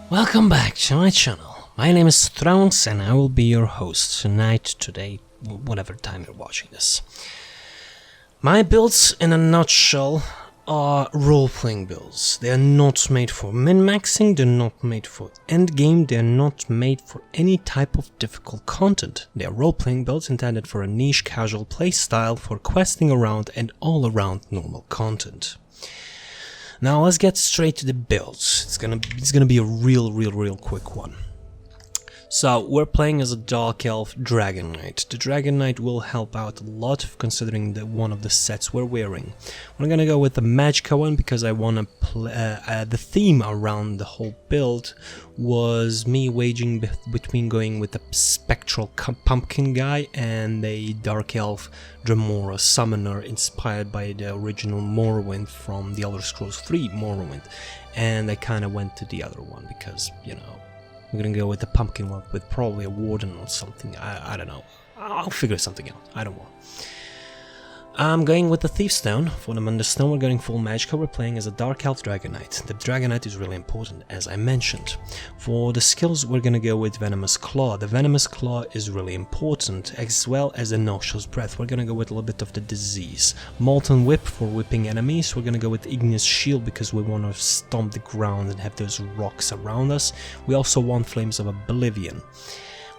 Welcome back to my channel. My name is Thrones and I will be your host tonight, today, whatever time you're watching this. My builds, in a nutshell, are role-playing builds. They are not made for min-maxing, they're not made for endgame, they're not made for any type of difficult content. They are role-playing builds intended for a niche casual playstyle for questing around and all-around normal content. Now let's get straight to the builds. It's gonna be a real quick one. So we're playing as a Dark Elf Dragonknight. The Dragonknight will help out a lot considering one of the sets we're wearing. We're gonna go with the Magicka one because I wanna play. The theme around the whole build was me waging between going with a spectral pumpkin guy and a Dark Elf Dremora summoner inspired by the original Morrowind from the Elder Scrolls 3 Morrowind. And I kinda went to the other one because, you know, I'm gonna go with the pumpkin one with probably a warden or something. I don't know. I'll figure something out. I don't know. I'm going with the Thief Stone. For the Mender Stone, we're going full Magicka. We're playing as a Dark Elf Dragonknight. The Dragonknight is really important, as I mentioned. For the skills, we're gonna go with Venomous Claw. The Venomous Claw is really important, as well as the Noxious Breath. We're gonna go with a little bit of the Disease. Molten Whip for whipping enemies. We're gonna go with Igneous Shield because we want to stomp the ground and have those rocks around us. We also want Flames of Oblivion.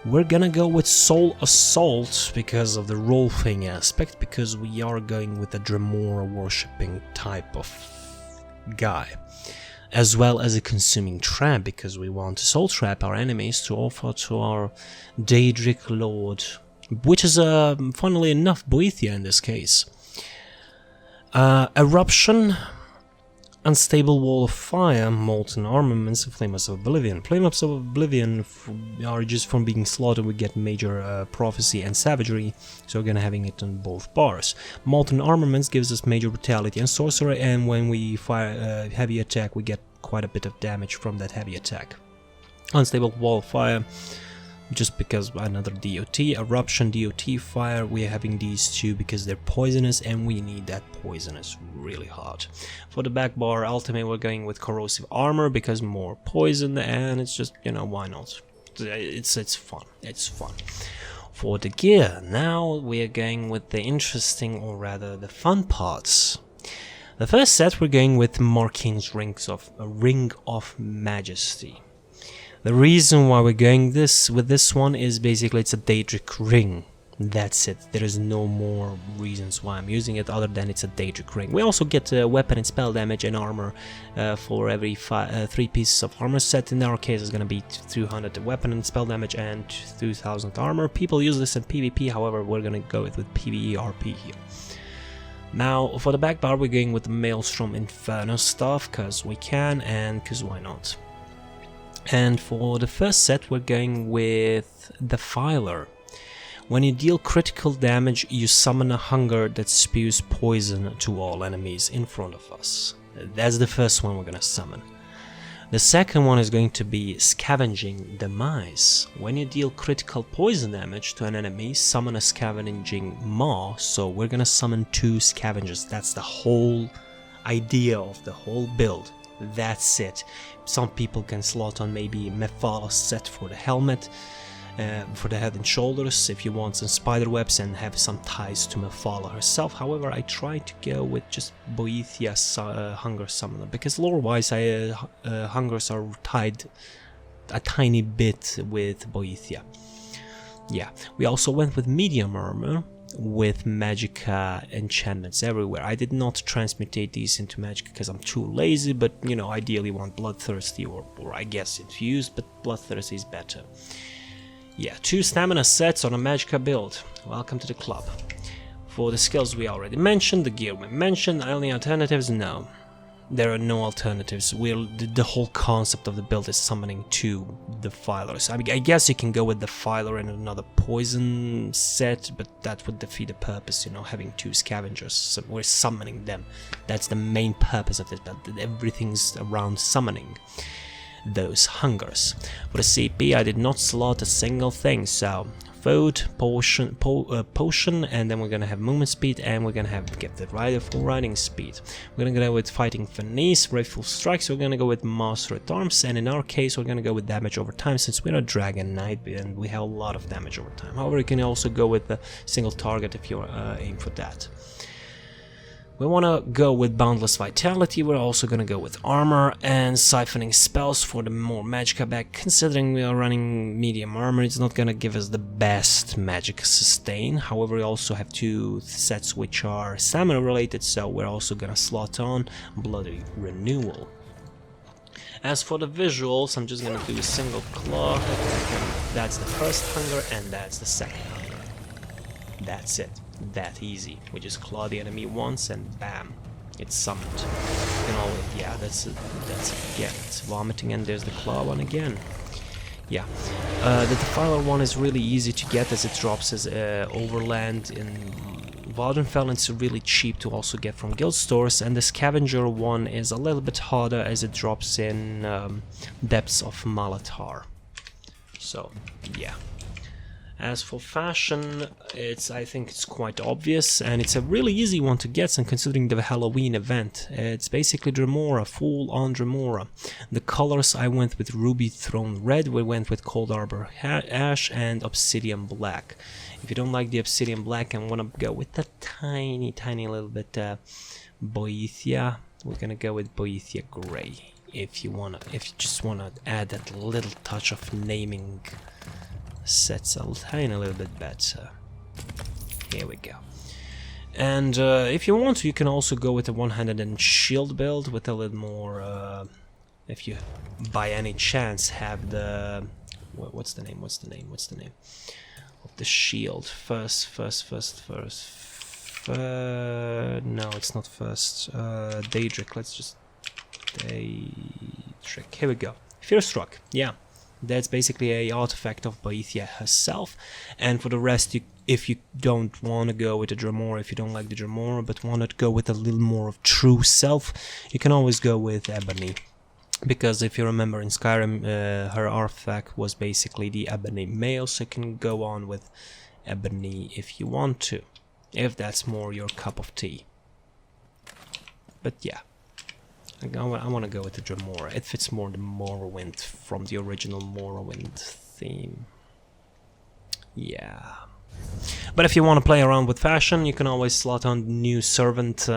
We're gonna go with Soul Assault because of the role-playing aspect, because we are going with a Dremora worshipping type of guy, as well as a Consuming Trap because we want to soul trap our enemies to offer to our Daedric Lord, which is funnily enough Boethiah in this case. Eruption, Unstable Wall of Fire, Molten Armaments, Flames of Oblivion. Flames of Oblivion are just from being slaughtered, we get Major Prophecy and Savagery, so we're gonna having it on both bars. Molten Armaments gives us Major Brutality and Sorcery, and when we fire a heavy attack, we get quite a bit of damage from that heavy attack. Unstable Wall of Fire, just because another DOT, Eruption, DOT, Fire, we're having these two because they're poisonous and we need that poisonous really hard. For the back bar ultimate, we're going with Corrosive Armor because more poison, and it's just, you know, why not? It's fun, it's fun. For the gear, now we're going with the interesting, or rather the fun parts. The first set, we're going with Markine's Ring of Majesty. The reason why we're going with this one is basically it's a Daedric ring. That's it. There is no more reasons why I'm using it other than it's a Daedric ring. We also get weapon and spell damage and armor for every 3 pieces of armor set. In our case, it's going to be 200 weapon and spell damage and 2000 armor. People use this in PvP, however, we're going to go with PVE RP here. Now, for the back bar, we're going with the Maelstrom Inferno stuff, because we can and because why not. And for the first set, we're going with Defiler. When you deal critical damage, you summon a hunger that spews poison to all enemies in front of us. That's the first one we're gonna summon. The second one is going to be Scavenging Demise. When you deal critical poison damage to an enemy, summon a Scavenging Maw. So we're gonna summon 2 scavengers. That's the whole idea of the whole build. That's it. Some people can slot on maybe Mephala's set for the helmet, for the head and shoulders, if you want some spider webs and have some ties to Mephala herself. However, I try to go with just Boethiah's Hunger Summoner, because lore-wise, hungers are tied a tiny bit with Boethiah. Yeah, we also went with Medium Armor, with Magicka enchantments everywhere. I did not transmutate these into Magicka because I'm too lazy, but you know, ideally want Bloodthirsty or I guess Infused, but Bloodthirsty is better. Yeah, 2 stamina sets on a Magicka build. Welcome to the club. For the skills we already mentioned, the gear we mentioned, any alternatives? No. There are no alternatives. The whole concept of the build is summoning 2 Defilers. I mean, I guess you can go with Defiler in another poison set, but that would defeat the purpose, you know, having 2 scavengers. So we're summoning them. That's the main purpose of this, but everything's around summoning those hungers. For the CP, I did not slot a single thing, so food, potion, and then we're gonna have movement speed, and we're gonna get the rider full riding speed. We're gonna go with fighting finesse, rifle strikes. We're gonna go with master at arms, and in our case, we're gonna go with damage over time since we're a Dragonknight and we have a lot of damage over time. However, you can also go with the single target if you aim for that. We want to go with Boundless Vitality. We're also going to go with Armor and Siphoning Spells for the more Magicka back. Considering we are running Medium Armor, it's not going to give us the best Magicka sustain. However, we also have 2 sets which are Stamina related, so we're also going to slot on Bloody Renewal. As for the visuals, I'm just going to do a single claw. That's the first hunger and that's the second hunger. That's it. That easy. We just claw the enemy once and bam, it's summoned. You can always, yeah, that's it again. It's vomiting and there's the claw one again. Yeah, the Defiler one is really easy to get as it drops as overland in Valdenfell. It's really cheap to also get from guild stores, and the Scavenger one is a little bit harder as it drops in Depths of Malatar. So, yeah. As for fashion, I think it's quite obvious, and it's a really easy one to get, and considering the Halloween event. It's basically Dremora, full-on Dremora. The colors, I went with Ruby Throne Red, we went with Cold Arbor Ash, and Obsidian Black. If you don't like the Obsidian Black and want to go with the tiny little bit Boethiah, we're gonna go with Boethiah Grey. If you just wanna add that little touch of naming, sets a tiny little bit better. Here we go. And if you want to, you can also go with a one-handed and shield build with a little more. If you, by any chance, have the what's the name of the shield? First. No, it's not first. Daedric. Let's just Daedric. Here we go. Fear Struck. Yeah. That's basically a artifact of Boethiah herself, and for the rest, if you don't want to go with the Dremora, if you don't like the Dremora but want to go with a little more of true self, you can always go with Ebony, because if you remember in Skyrim, her artifact was basically the Ebony male, so you can go on with Ebony if you want to, if that's more your cup of tea. But yeah. I want to go with the Dremora. It fits more the Morrowind from the original Morrowind theme. Yeah. But if you want to play around with fashion, you can always slot on new servant,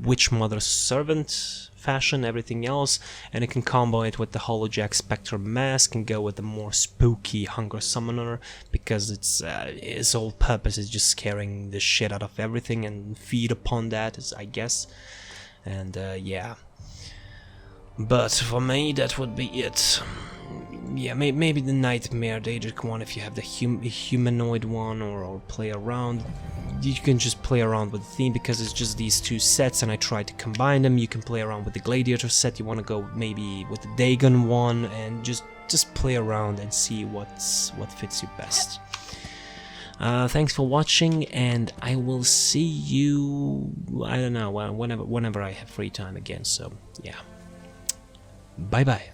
Witch Mother's servant fashion, everything else, and you can combo it with the Hollowjack Spectre mask and go with the more spooky Hunger Summoner, because its whole purpose is just scaring the shit out of everything and feed upon that, I guess. And yeah. But for me, that would be it. Yeah, maybe the Nightmare Daedric one if you have the humanoid one, or play around. You can just play around with the theme because it's just these 2 sets, and I tried to combine them. You can play around with the Gladiator set. You want to go maybe with the Dagon one, and just play around and see what fits you best. Thanks for watching, and I will see you, I don't know, whenever I have free time again. So yeah. Bye bye.